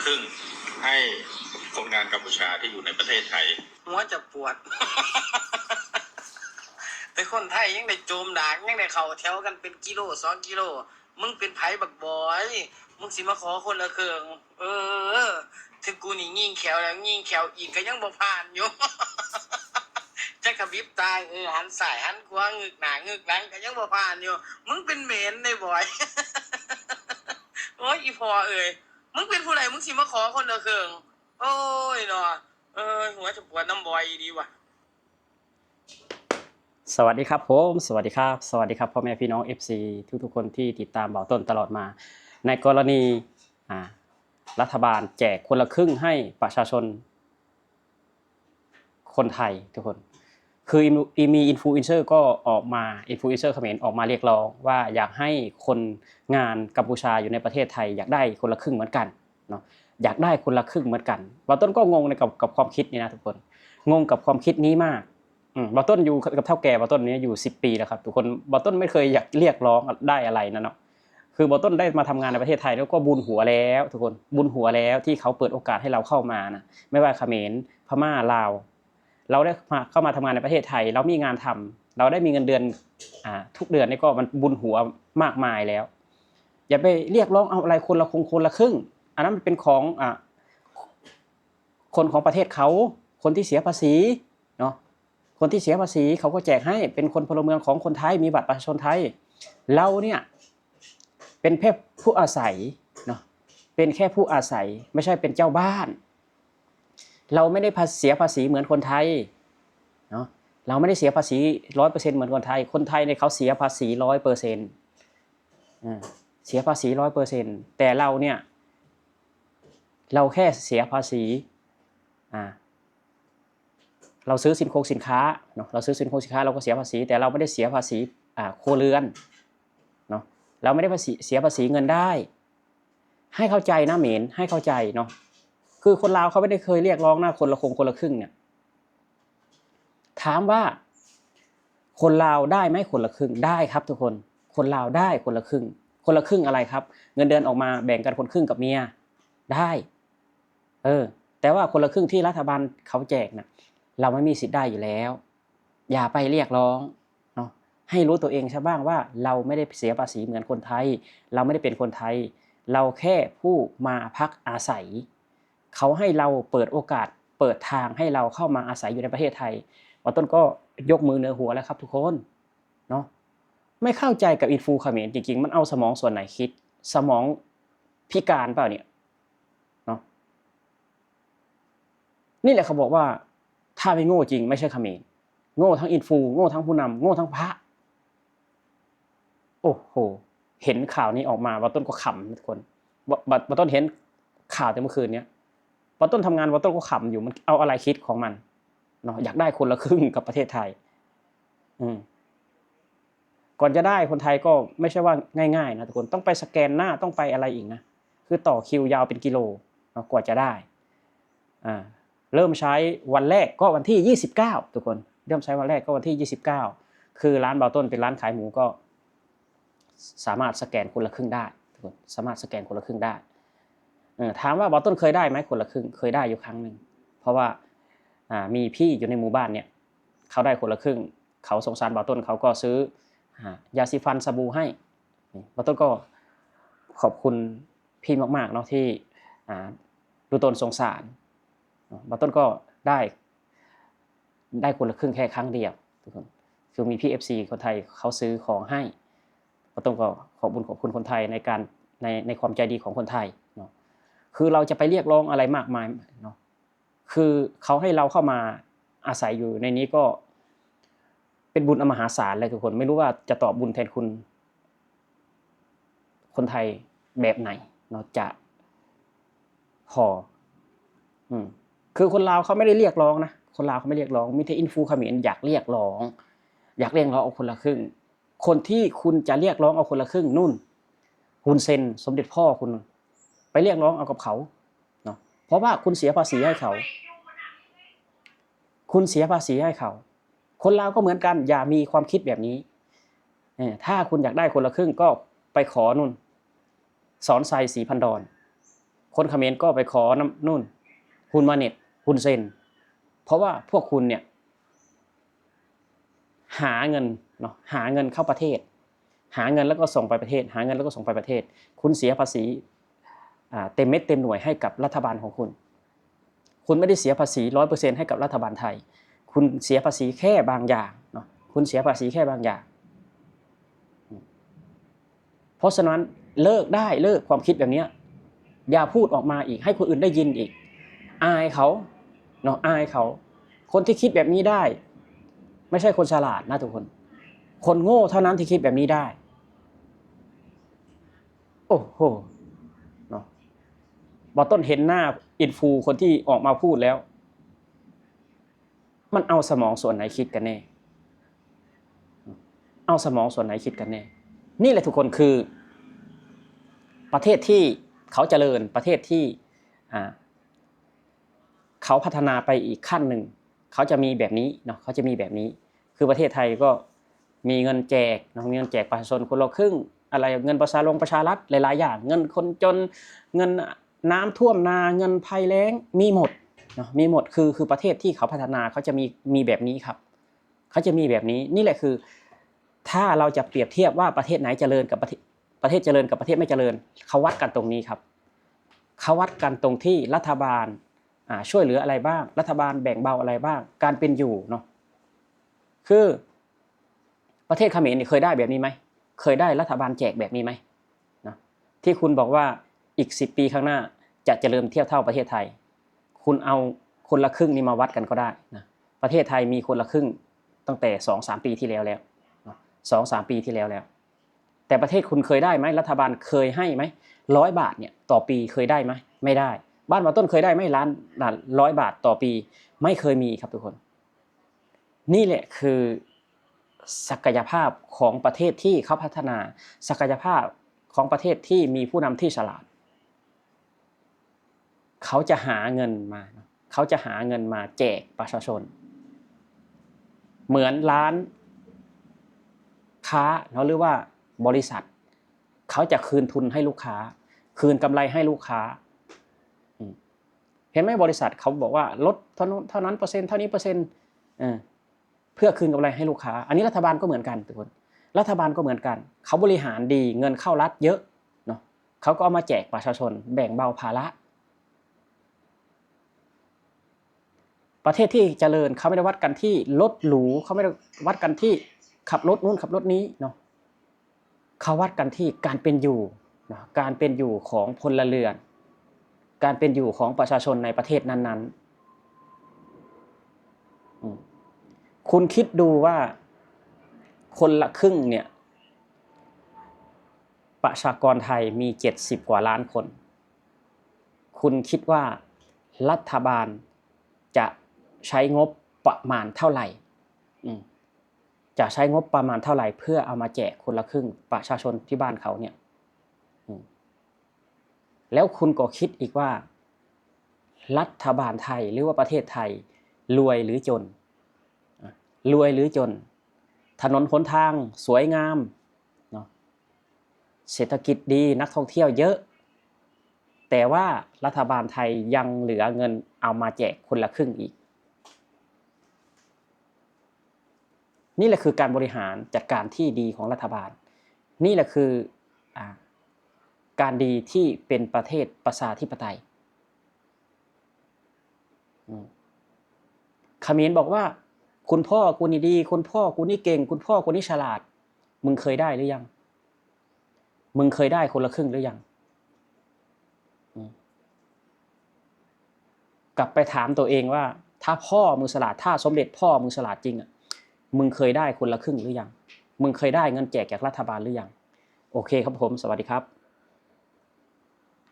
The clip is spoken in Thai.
ครึ่งให้คนงานกัมพูชาที่อยู่ในประเทศไทยหัวจะปวด แต่คนไทยยังได้โจมด่างยังได้เข่าแถวกันเป็นกิโล2 กิโลมึงเป็นไผบักบอยมึงสิมาขอคนละเครื่องถึงกูนี่ยิงแขวแล้วยิงแขวอีกก็ยังบ่ผ่านอยู่ จะกระพริบตาหันสายหันขวางึกหน้างึกหลังก็ยังบ่ผ่านอยู่มึงเป็นเมนในบอย โอ้ยอีพอมึงเป็นผู้ใดมึงสิมาขอคนละเครื่องโอ้ยเนาะหัวจะปวดน้ำบอยดีว่ะสวัสดีครับผมสวัสดีครับพ่อแม่พี่น้อง FC ทุกคนที่ติดตามเบาต้นตลอดมาในกรณีรัฐบาลแจกคนละครึ่งให้ประชาชนคนไทยทุกคนคือมีอินฟลูเอนเซอร์ก็ออกมาอินฟลูเอนเซอร์เขมรออกมาเรียกร้องว่าอยากให้คนงานกัมพูชาอยู่ในประเทศไทยอยากได้คนละครึ่งเหมือนกันเนาะอยากได้คนละครึ่งเหมือนกันเบาต้นก็งงในกับความคิดนี้นะทุกคนงงกับความคิดนี้มากบอต้นอยู่กับเท่าแก่บอต้นนี้อยู่10 ปีแล้วครับทุกคนบอต้นไม่เคยอยากเรียกร้องได้อะไรนะเนาะคือบอต้นได้มาทำงานในประเทศไทยแล้วก็บุญหัวแล้วทุกคนบุญหัวแล้วที่เขาเปิดโอกาสให้เราเข้ามานะไม่ว่าเขมรพม่าลาวเราได้เข้ามาทำงานในประเทศไทยเรามีงานทำเราได้มีเงินเดือนทุกเดือนนี่ก็มันบุญหัวมากมายแล้วอย่าไปเรียกร้องเอาอะไรคนละครึ่งอันนั้นมันเป็นของคนของประเทศเขาคนที่เสียภาษีเนาะคนที่เสียภาษีเขาก็แจกให้เป็นคนพลเมืองของคนไทยมีบัตรประชาชนไทยเราเนี่ยเป็นแค่ผู้อาศัยเนาะเป็นแค่ผู้อาศัยไม่ใช่เป็นเจ้าบ้านเราไม่ได้เสียภาษีเหมือนคนไทยเนาะเราไม่ได้เสียภาษี 100% เหมือนคนไทยคนไทยเนี่ยเขาเสียภาษี 100%เสียภาษี 100% แต่เราเนี่ยเราแค่เสียภาษีเราซื้อสินค้าเนาะเราซื้อสินค้าเราก็เสียภาษีแต่เราไม่ได้เสียภาษีครัวเรือนเนาะเราไม่ได้เสียภาษีเงินได้ให้เข้าใจนะเหม็นให้เข้าใจเนาะคือคนลาวเขาไม่ได้เคยเรียกร้องนะคนละครึ่งเนี่ยถามว่าคนลาวได้ไหมคนละครึ่งได้ครับทุกคนคนลาวได้คนละครึ่งอะไรครับเงินเดือนออกมาแบ่งกันคนครึ่งกับเมียได้แต่ว่าคนละครึ่งที่รัฐบาลเขาแจกนะเราไม่มีสิทธิ์ได้อยู่แล้วอย่าไปเรียกร้องเนาะให้รู้ตัวเองซะบ้างว่าเราไม่ได้เสียภาษีเหมือนคนไทยเราไม่ได้เป็นคนไทยเราแค่ผู้มาพักอาศัยเขาให้เราเปิดโอกาสเปิดทางให้เราเข้ามาอาศัยอยู่ในประเทศไทยต้นก็ยกมือเหนือหัวแล้วครับทุกคนเนาะไม่เข้าใจกับอินฟูเขมรจริงๆมันเอาสมองส่วนไหนคิดสมองพิการเปล่าเนี่ยเนาะนี่แหละเขาบอกว่าถ้าไม่โง่จริงไม่ใช่เขมรโง่ทั้งอินฟูโง่ทั้งผู้นำโง่ทั้งพระโอ้โหเห็นข่าวนี้ออกมาต้นก็ขำทุกคนต้นเห็นข่าวแต่เมื่อคืนนี้ต้นทำงานต้นก็ขำอยู่มันเอาอะไรคิดของมันเนาะอยากได้คนละครึ่งกับประเทศไทยก่อนจะได้คนไทยก็ไม่ใช่ว่าง่ายๆนะทุกคนต้องไปสแกนหน้าต้องไปอะไรอีกนะคือต่อคิวยาวเป็นกิโลกว่าจะได้เริ่มใช้วันแรกก็วันที่29ทุกคนเริ่มใช้วันแรกก็วันที่29คือร้านเบาต้นเป็นร้านขายหมูก็สามารถสแกนคนละครึ่งได้ทุกคนสามารถสแกนคนละครึ่งได้ถามว่าเบาต้นเคยได้ไหมคนละครึ่งเคยได้อยู่ครั้งนึงเพราะว่ามีพี่อยู่ในหมู่บ้านเนี่ยเขาได้คนละครึ่งเขาสงสารเบาต้นเขาก็ซื้อยาสีฟันสบู่ให้เบาต้นก็ขอบคุณพี่มากๆเนาะที่ดูตนสงสารเบาต้นก็ได้คนละครึ่งแค่ครั้งเดียวทุกคนคือมีพี่ FC คนไทยเขาซื้อของให้เบาต้นก็ขอบคุณคนไทยในความใจดีของคนไทยเนาะคือเราจะไปเรียกร้องอะไรมากมายเนาะคือเขาให้เราเข้ามาอาศัยอยู่ในนี้ก็เป็นบุญมหาศาลเลยทุกคนไม่รู้ว่าจะตอบบุญแทนคุณคนไทยแบบไหนเนาะจะพอคือคนลาวเขาไม่ได้เรียกร้องนะคนลาวเขาไม่เรียกร้องมีแต่อินฟูเขมรอยากเรียกร้องเอาคนละครึ่งคนที่คุณจะเรียกร้องเอาคนละครึ่งนู่นฮุนเซนสมเด็จพ่อคุณไปเรียกร้องเอากับเขาเนาะเพราะว่าคุณเสียภาษีให้เขาคนลาวก็เหมือนกันอย่ามีความคิดแบบนี้ถ้าคุณอยากได้คนละครึ่งก็ไปขอนู่นสอนไซศรีพันดร คนเขมรก็ไปขอน้ำนู่นฮุนมาเน็ตฮุนเซนเพราะว่าพวกคุณเนี่ยหาเงินเนาะหาเงินเข้าประเทศหาเงินแล้วก็ส่งไปประเทศหาเงินแล้วก็ส่งไปประเทศคุณเสียภาษีเต็มเม็ดเต็มหน่วยให้กับรัฐบาลของคุณคุณไม่ได้เสียภาษี 100% ให้กับรัฐบาลไทยคุณเสียภาษีแค่บางอย่างเนาะคุณเสียภาษีแค่บางอย่างเพราะฉะนั้นเลิกได้เลิกความคิดแบบนี้อย่าพูดออกมาอีกให้คนอื่นได้ยินอีกอายเขาเนาะอายเขาคนที่คิดแบบนี้ได้ไม่ใช่คนฉลาดนะทุกคนคนโง่เท่านั้นที่คิดแบบนี้ได้โอ้โหเนาะบอต้นเห็นหน้าอินฟูคนที่ออกมาพูดแล้วมันเอาสมองส่วนไหนคิดกันแน่เอาสมองส่วนไหนคิดกันแน่นี่แหละทุกคนคือประเทศที่เขาเจริญประเทศที่เขาพัฒนาไปอีกขั้นหนึ่งเขาจะมีแบบนี้เนาะเขาจะมีแบบนี้คือประเทศไทยก็มีเงินแจกมีเงินแจกประชาชนคนละครึ่งอะไรเงินประชารัฐหลายๆอย่างเงินคนจนเงินน้ำท่วมนาเงินภัยแล้งมีหมดเนาะมีหมดคือประเทศที่เขาพัฒนาเขาจะมีแบบนี้ครับเขาจะมีแบบนี้นี่แหละคือถ้าเราจะเปรียบเทียบว่าประเทศไหนเจริญกับประเทศเจริญกับประเทศไม่เจริญเขาวัดกันตรงนี้ครับเขาวัดกันตรงที่รัฐบาลช่วยเหลืออะไรบ้างรัฐบาลแบ่งเบาอะไรบ้างการเป็นอยู่เนาะคือประเทศเขมรนี่เคยได้แบบนี้ไหมเคยได้รัฐบาลแจกแบบนี้ไหมนะที่คุณบอกว่าอีก10 ปีข้างหน้าจะเจริญเทียบเท่าประเทศไทยคุณเอาคนละครึ่งนี่มาวัดกันก็ได้นะประเทศไทยมีคนละครึ่งตั้งแต่ 2-3 ปีที่แล้ว2-3 ปีที่แล้วแต่ประเทศคุณเคยได้ไหมรัฐบาลเคยให้ไหม100 บาทเนี่ยต่อปีเคยได้ไหมไม่ได้บ้านมาต้นเคยได้ไหมล้าน100 บาทต่อปีไม่เคยมีครับทุกคนนี่แหละคือศักยภาพของประเทศที่เขาพัฒนาศักยภาพของประเทศที่มีผู้นำที่ฉลาดเขาจะหาเงินมาแจกประชาชนเหมือนร้านค้าหรือว่าบริษัทเขาจะคืนทุนให้ลูกค้าคืนกำไรให้ลูกค้าเห็นไหมบริษัทเขาบอกว่าลดเท่านั้นเปอร์เซ็นต์เท่านี้เปอร์เซ็นต์เพื่อคืนกำไรให้ลูกค้าอันนี้รัฐบาลก็เหมือนกันทุกคนรัฐบาลก็เหมือนกันเขาบริหารดีเงินเข้ารัฐเยอะเนาะเขาก็เอามาแจกประชาชนแบ่งเบาภาระประเทศที่เจริญเขาไม่ได้วัดกันที่รถหรูเขาไม่ได้วัดกันที่ขับรถนู่นขับรถนี้เนาะเขาวัดกันที่การเป็นอยู่นะการเป็นอยู่ของพลเรือนการเป็นอยู่ของประชาชนในประเทศนั้นๆคุณคิดดูว่าคนละครึ่งเนี่ยประชากรไทยมี70 กว่าล้านคนคุณคิดว่ารัฐบาลจะใช้งบประมาณเท่าไหร่จะใช้งบประมาณเท่าไหร่เพื่อเอามาแจกคนละครึ่งประชาชนที่บ้านเขาเนี่ยแล้วคุณก็คิดอีกว่ารัฐบาลไทยหรือว่าประเทศไทยรวยหรือจนรวยหรือจนถนนหนทางสวยงามเนาะเศรษฐกิจดีนักท่องเที่ยวเยอะแต่ว่ารัฐบาลไทยยังเหลือเงินเอามาแจกคนละครึ่งอีกนี่แหละคือการบริหารจัดการที่ดีของรัฐบาลนี่แหละคือการดีที่เป็นประเทศประชาธิปไตยเขมรบอกว่าคุณพ่อกูนี่ดีคุณพ่อกูนี่เก่งคุณพ่อกูนี่ฉลาดมึงเคยได้หรือยังมึงเคยได้คนละครึ่งหรือยังกลับไปถามตัวเองว่าถ้าพ่อมึงฉลาดถ้าสมเด็จพ่อมึงฉลาดจริงมึงเคยได้คนละครึ่งหรือยังมึงเคยได้เงินแจกจากรัฐบาลหรือยังโอเคครับผมสวัสดีครับ